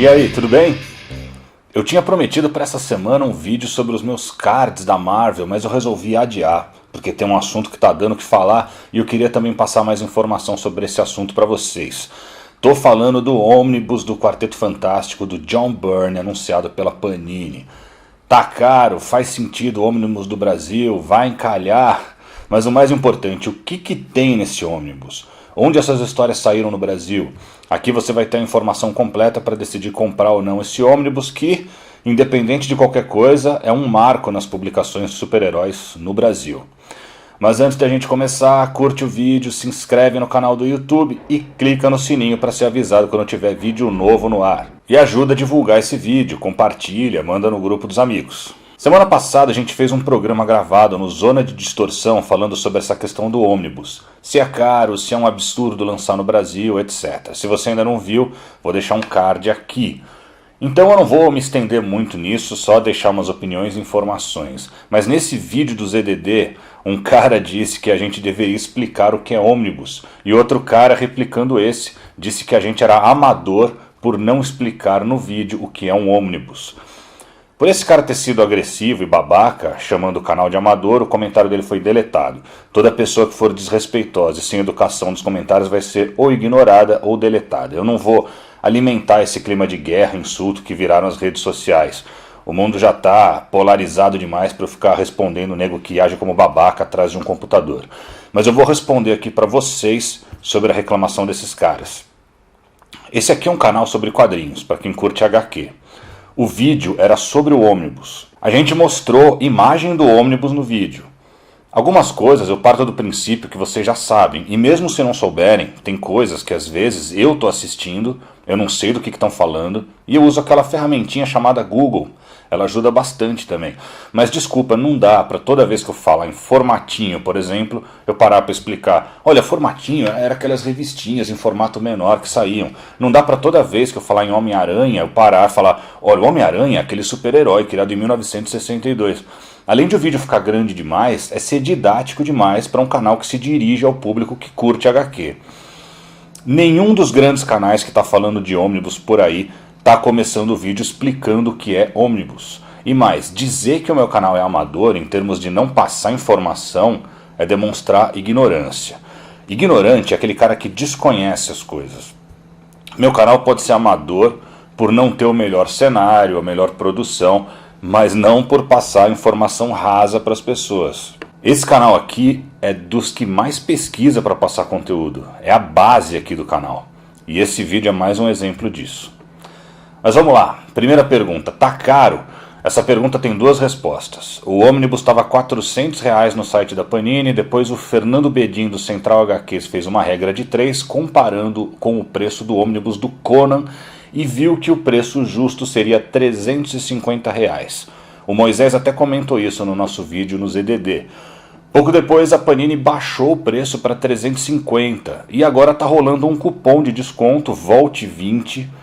E aí, tudo bem? Eu tinha prometido para essa semana um vídeo sobre os meus cards da Marvel, mas eu resolvi adiar, porque tem um assunto que tá dando o que falar e eu queria também passar mais informação sobre esse assunto para vocês. Tô falando do ônibus do Quarteto Fantástico do John Byrne, anunciado pela Panini. Tá caro, faz sentido o ônibus do Brasil, vai encalhar, mas o mais importante, o que tem nesse ônibus? Onde essas histórias saíram no Brasil? Aqui você vai ter a informação completa para decidir comprar ou não esse ônibus que, independente de qualquer coisa, é um marco nas publicações de super-heróis no Brasil. Mas antes da gente começar, curte o vídeo, se inscreve no canal do YouTube e clica no sininho para ser avisado quando tiver vídeo novo no ar. E ajuda a divulgar esse vídeo, compartilha, manda no grupo dos amigos. Semana passada a gente fez um programa gravado no Zona de Distorção falando sobre essa questão do ônibus. Se é caro, se é um absurdo lançar no Brasil, etc. Se você ainda não viu, vou deixar um card aqui. Então eu não vou me estender muito nisso, só deixar umas opiniões e informações. Mas nesse vídeo do ZDD, um cara disse que a gente deveria explicar o que é ônibus. E outro cara, replicando esse, disse que a gente era amador por não explicar no vídeo o que é um ônibus. Por esse cara ter sido agressivo e babaca, chamando o canal de amador, o comentário dele foi deletado. Toda pessoa que for desrespeitosa e sem educação nos comentários vai ser ou ignorada ou deletada. Eu não vou alimentar esse clima de guerra, insulto que viraram as redes sociais. O mundo já está polarizado demais para eu ficar respondendo o nego que age como babaca atrás de um computador. Mas eu vou responder aqui para vocês sobre a reclamação desses caras. Esse aqui é um canal sobre quadrinhos, para quem curte HQ. O vídeo era sobre o ônibus. A gente mostrou imagem do ônibus no vídeo. Algumas coisas eu parto do princípio que vocês já sabem, e mesmo se não souberem, tem coisas que às vezes eu estou assistindo, eu não sei do que estão falando, e eu uso aquela ferramentinha chamada Google. Ela ajuda bastante também. Mas desculpa, não dá para toda vez que eu falar em formatinho, por exemplo, eu parar para explicar. Olha, formatinho era aquelas revistinhas em formato menor que saíam. Não dá para toda vez que eu falar em Homem-Aranha, eu parar e falar, olha, o Homem-Aranha é aquele super-herói criado em 1962. Além de o vídeo ficar grande demais, é ser didático demais para um canal que se dirige ao público que curte HQ. Nenhum dos grandes canais que está falando de ônibus por aí está começando o vídeo explicando o que é ônibus. E mais, dizer que o meu canal é amador em termos de não passar informação é demonstrar ignorância. Ignorante é aquele cara que desconhece as coisas. Meu canal pode ser amador por não ter o melhor cenário, a melhor produção, mas não por passar informação rasa para as pessoas. Esse canal aqui é dos que mais pesquisa para passar conteúdo. É a base aqui do canal. E esse vídeo é mais um exemplo disso. Mas vamos lá, primeira pergunta, tá caro? Essa pergunta tem duas respostas. O ônibus estava R$400 no site da Panini, depois o Fernando Bedin do Central HQs fez uma regra de 3 comparando com o preço do ônibus do Conan e viu que o preço justo seria R$350. O Moisés até comentou isso no nosso vídeo no ZDD. Pouco depois a Panini baixou o preço para 350 e agora está rolando um cupom de desconto Volte 20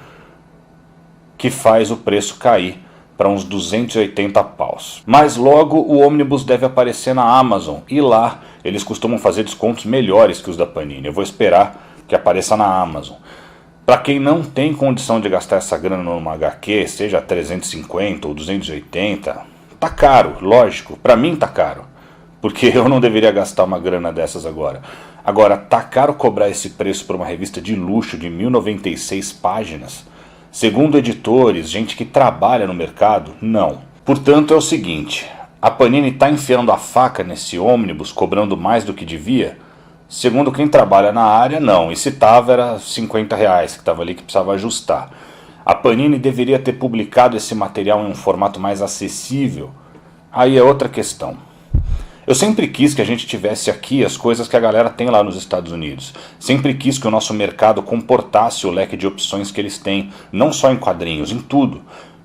que faz o preço cair para uns 280 paus. Mas logo o ônibus deve aparecer na Amazon e lá eles costumam fazer descontos melhores que os da Panini. Eu vou esperar que apareça na Amazon. Para quem não tem condição de gastar essa grana numa HQ, seja 350 ou 280, tá caro, lógico. Para mim tá caro, porque eu não deveria gastar uma grana dessas agora. Agora, tá caro cobrar esse preço por uma revista de luxo de 1096 páginas? Segundo editores, gente que trabalha no mercado, não. Portanto é o seguinte, a Panini está enfiando a faca nesse ônibus, cobrando mais do que devia? Segundo quem trabalha na área, não. E se estava, era R$50 que estava ali que precisava ajustar. A Panini deveria ter publicado esse material em um formato mais acessível? Aí é outra questão. Eu sempre quis que a gente tivesse aqui as coisas que a galera tem lá nos Estados Unidos. Sempre quis que o nosso mercado comportasse o leque de opções que eles têm, não só em quadrinhos, em tudo.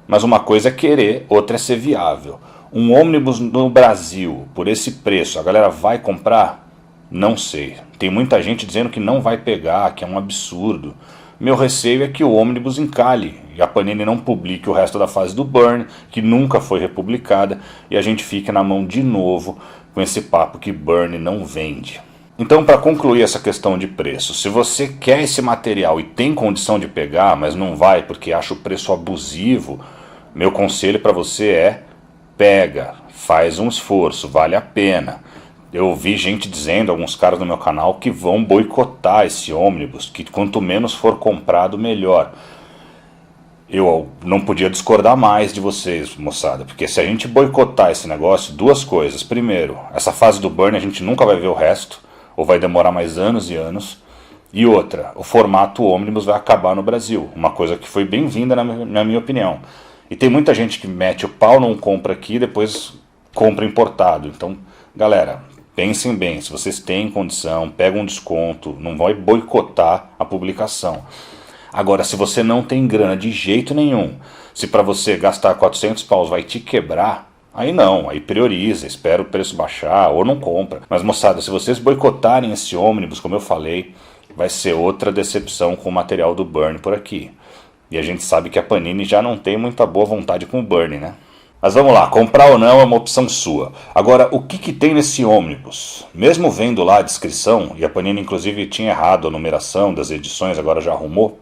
Mas uma coisa é querer, outra é ser viável. Um ônibus no Brasil, por esse preço, a galera vai comprar? Não sei. Tem muita gente dizendo que não vai pegar, que é um absurdo. Meu receio é que o ônibus encalhe e a Panini não publique o resto da fase do Byrne, que nunca foi republicada, e a gente fique na mão de novo com esse papo que Byrne não vende. Então, para concluir essa questão de preço, se você quer esse material e tem condição de pegar, mas não vai porque acha o preço abusivo, meu conselho para você é: pega, faz um esforço, vale a pena. Eu vi gente dizendo, alguns caras no meu canal, que vão boicotar esse ônibus, que quanto menos for comprado, melhor. Eu não podia discordar mais de vocês, moçada, porque se a gente boicotar esse negócio, duas coisas. Primeiro, essa fase do burn a gente nunca vai ver o resto, ou vai demorar mais anos e anos. E outra, o formato ônibus vai acabar no Brasil, uma coisa que foi bem-vinda na minha opinião. E tem muita gente que mete o pau, não compra aqui, depois compra importado. Então, galera, pensem bem, se vocês têm condição, pegam um desconto, não vai boicotar a publicação. Agora, se você não tem grana de jeito nenhum, se para você gastar 400 paus vai te quebrar, aí não, aí prioriza, espera o preço baixar ou não compra. Mas moçada, se vocês boicotarem esse ônibus, como eu falei, vai ser outra decepção com o material do Burn por aqui. E a gente sabe que a Panini já não tem muita boa vontade com o Burn, né? Mas vamos lá, comprar ou não é uma opção sua. Agora, o que tem nesse ônibus? Mesmo vendo lá a descrição, e a Panini inclusive tinha errado a numeração das edições, agora já arrumou,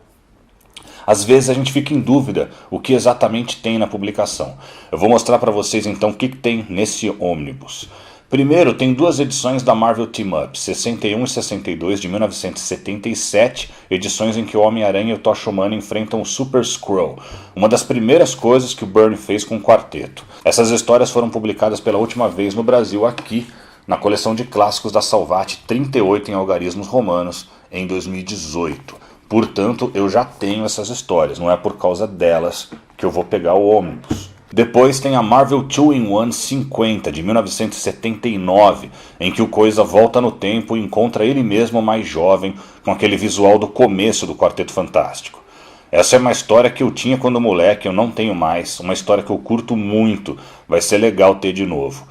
às vezes a gente fica em dúvida o que exatamente tem na publicação. Eu vou mostrar para vocês então o que tem nesse ônibus. Primeiro, tem duas edições da Marvel Team Up, 61 e 62 de 1977, edições em que o Homem-Aranha e o Tocha Humana enfrentam o Super Skrull, uma das primeiras coisas que o Byrne fez com o quarteto. Essas histórias foram publicadas pela última vez no Brasil aqui, na coleção de clássicos da Salvat 38 em Algarismos Romanos, em 2018. Portanto, eu já tenho essas histórias, não é por causa delas que eu vou pegar o ônibus. Depois tem a Marvel 2-in-1 50, de 1979, em que o Coisa volta no tempo e encontra ele mesmo mais jovem, com aquele visual do começo do Quarteto Fantástico. Essa é uma história que eu tinha quando moleque, eu não tenho mais, uma história que eu curto muito, vai ser legal ter de novo.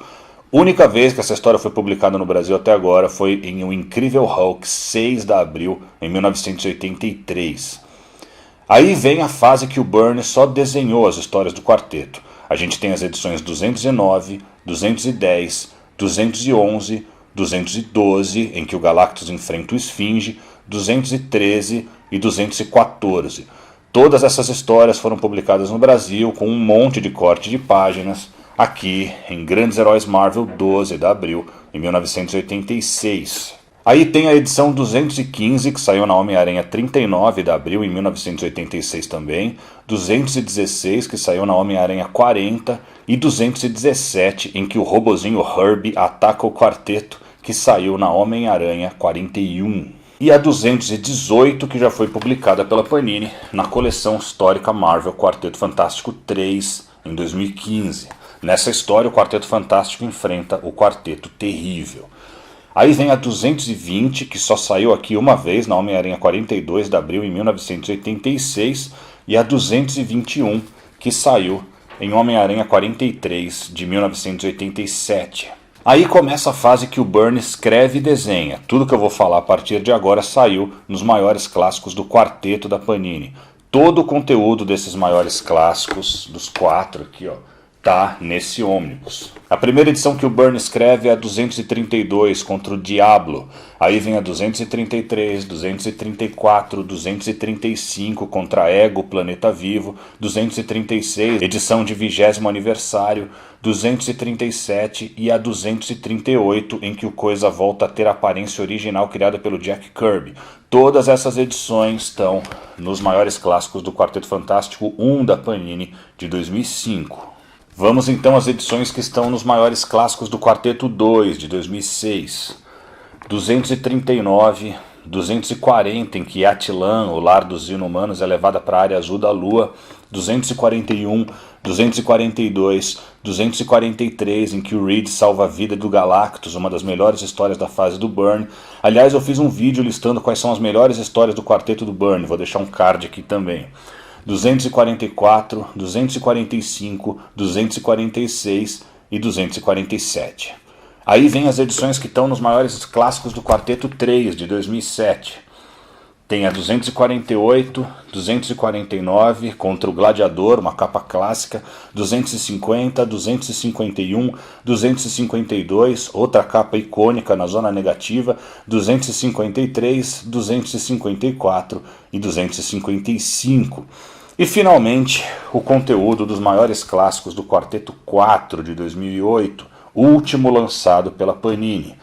Única vez que essa história foi publicada no Brasil até agora foi em O Incrível Hulk 6 de abril, em 1983. Aí vem a fase que o Byrne só desenhou as histórias do quarteto. A gente tem as edições 209, 210, 211, 212, em que o Galactus enfrenta o Esfinge, 213 e 214. Todas essas histórias foram publicadas no Brasil com um monte de corte de páginas, aqui em Grandes Heróis Marvel 12 de abril, em 1986. Aí tem a edição 215, que saiu na Homem-Aranha 39 de abril, em 1986 também, 216, que saiu na Homem-Aranha 40, e 217, em que o robozinho Herbie ataca o quarteto, que saiu na Homem-Aranha 41. E a 218, que já foi publicada pela Panini, na coleção histórica Marvel Quarteto Fantástico 3, em 2015. Nessa história, o Quarteto Fantástico enfrenta o Quarteto Terrível. Aí vem a 220, que só saiu aqui uma vez, na Homem-Aranha 42 de abril, em 1986, e a 221, que saiu em Homem-Aranha 43, de 1987. Aí começa a fase que o Byrne escreve e desenha. Tudo que eu vou falar a partir de agora saiu nos maiores clássicos do quarteto da Panini. Todo o conteúdo desses maiores clássicos, dos 4 aqui, ó, tá nesse ônibus. A primeira edição que o Byrne escreve é a 232 contra o Diablo. Aí vem a 233, 234, 235 contra Ego, Planeta Vivo, 236, edição de 20º aniversário, 237 e a 238, em que o Coisa volta a ter a aparência original criada pelo Jack Kirby. Todas essas edições estão nos maiores clássicos do Quarteto Fantástico 1 da Panini de 2005. Vamos então às edições que estão nos maiores clássicos do Quarteto 2, de 2006. 239, 240, em que Attilan, o lar dos inumanos, é levada para a área azul da Lua. 241, 242, 243, em que o Reed salva a vida do Galactus, uma das melhores histórias da fase do Byrne. Aliás, eu fiz um vídeo listando quais são as melhores histórias do Quarteto do Byrne, vou deixar um card aqui também. 244, 245, 246 e 247. Aí vem as edições que estão nos maiores clássicos do Quarteto 3, de 2007. Tem a 248, 249 contra o Gladiador, uma capa clássica, 250, 251, 252, outra capa icônica na zona negativa, 253, 254 e 255. E finalmente, o conteúdo dos maiores clássicos do Quarteto 4 de 2008, último lançado pela Panini.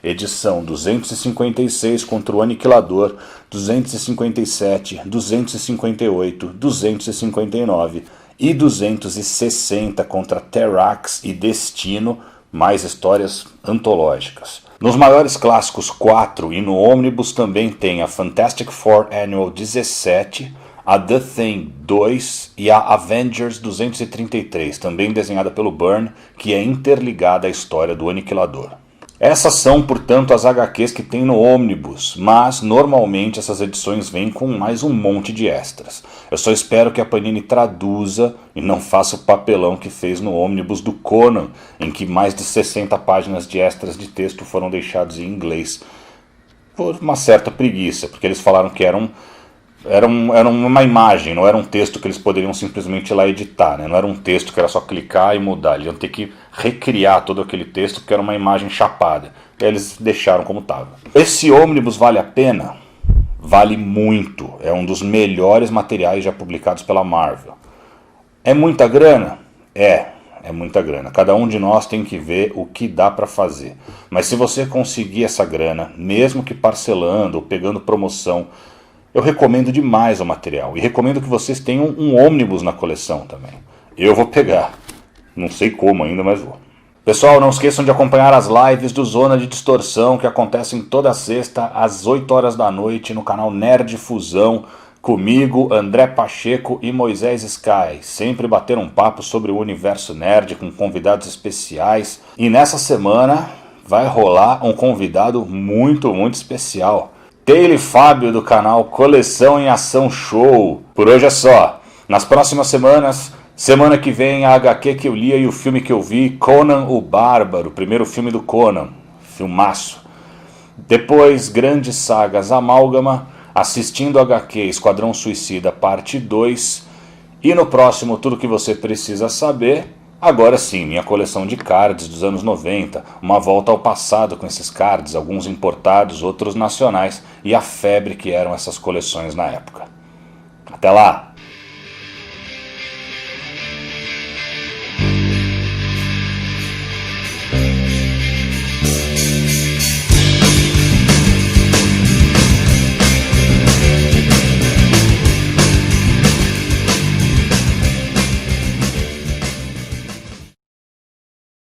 Edição 256 contra o Aniquilador, 257, 258, 259 e 260 contra Terrax e Destino, mais histórias antológicas. Nos maiores clássicos 4 e no Omnibus também tem a Fantastic Four Annual 17, a The Thing 2 e a Avengers 233, também desenhada pelo Byrne, que é interligada à história do Aniquilador. Essas são, portanto, as HQs que tem no Omnibus, mas normalmente essas edições vêm com mais um monte de extras. Eu só espero que a Panini traduza e não faça o papelão que fez no Omnibus do Conan, em que mais de 60 páginas de extras de texto foram deixados em inglês, por uma certa preguiça, porque eles falaram que era uma imagem, não era um texto que eles poderiam simplesmente ir lá editar, né? Não era um texto que era só clicar e mudar, eles iam ter que recriar todo aquele texto porque era uma imagem chapada. E aí eles deixaram como estava. Esse Omnibus vale a pena? Vale muito, é um dos melhores materiais já publicados pela Marvel. É muita grana? É muita grana. Cada um de nós tem que ver o que dá para fazer. Mas se você conseguir essa grana, mesmo que parcelando ou pegando promoção, eu recomendo demais o material e recomendo que vocês tenham um Omnibus na coleção também. Eu vou pegar, não sei como ainda, mas vou. Pessoal, não esqueçam de acompanhar as lives do Zona de Distorção, que acontecem toda sexta às 8 horas da noite no canal Nerd Fusão, comigo, André Pacheco e Moisés Sky. Sempre bater um papo sobre o universo nerd com convidados especiais. E nessa semana vai rolar um convidado muito especial. Taylor Fábio do canal Coleção em Ação Show. Por hoje é só. Nas próximas semanas, semana que vem a HQ que eu li e o filme que eu vi, Conan o Bárbaro, primeiro filme do Conan, filmaço. Depois, grandes sagas Amálgama, assistindo HQ Esquadrão Suicida parte 2. E no próximo, tudo que você precisa saber. Agora sim, minha coleção de cards dos anos 90, uma volta ao passado com esses cards, alguns importados, outros nacionais, e a febre que eram essas coleções na época. Até lá!